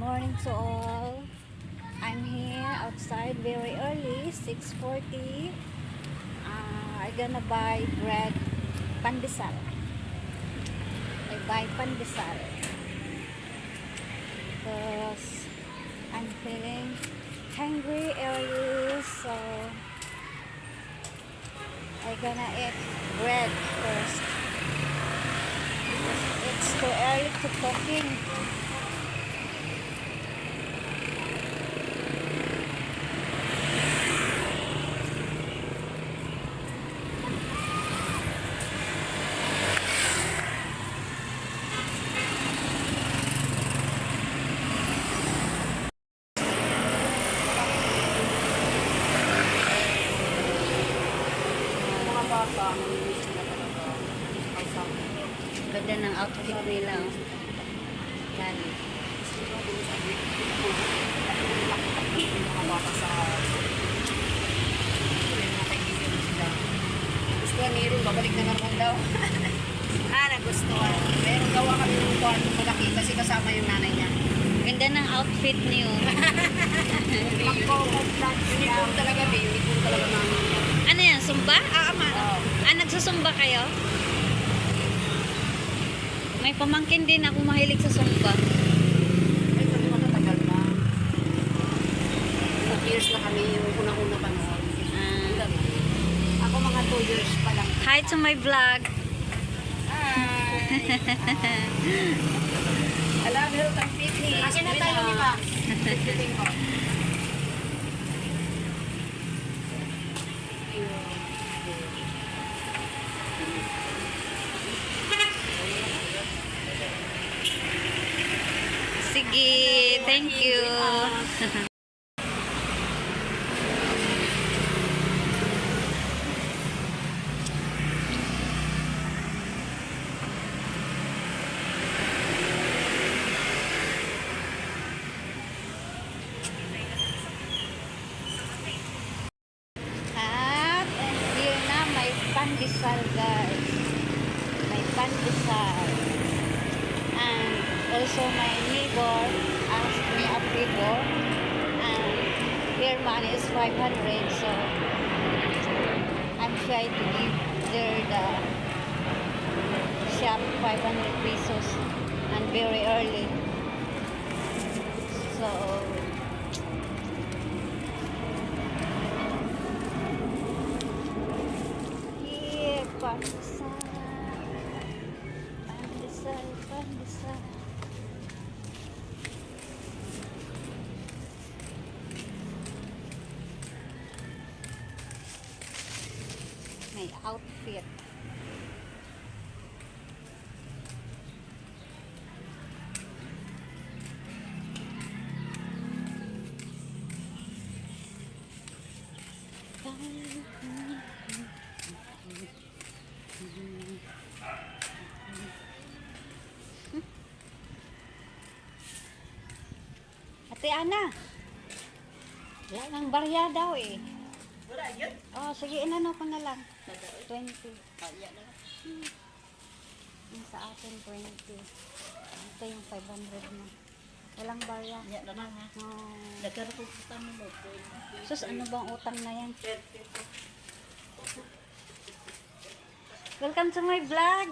morning to all. I'm here outside very early, 6:40. I gonna buy bread, pandesal. I buy pandesal because I'm feeling hungry early, so I gonna eat bread first because it's too early to cooking. Ganda ng outfit nila. Lali. Gusto ni Ron, babalik na naman daw. Nagustuhan. Meron gawa kami ng kwarto malaki kasi kasama yung nanay niya. Ganda ng outfit niyo. Uniform talaga, babe. Uniform talaga mama niya. Ano yan? Sumba? Ama. Nagsusumba kayo? May pamangkin din ako mahilig sa sumba. Ay, kami matatagal na. 2 years na kami yung unang-una pa noon. Ako mga 2 years pa lang. Hi to my vlog. Hi! I love health and fitness. Akin na tayo ni Ma. Fitting ko. Sige, thank you. And here na may pandesal, guys. May pandesal. And also my neighbor asked me a favor, and her money is 500, so I'm trying to give her the shop 500 pesos and very early, so here, pandesal, pandesal, pandesal. May outfit. Ate Ana, wala nang barya daw eh. Wala yun? Oh, sige, inano ko na lang. 20. Yung sa atin, 20. Ito yung 500 na. Walang barya. Ya naman ha. Oh. Nagkaroon ko utang mo. Sus, ano bang utang na yan? Welcome to my vlog!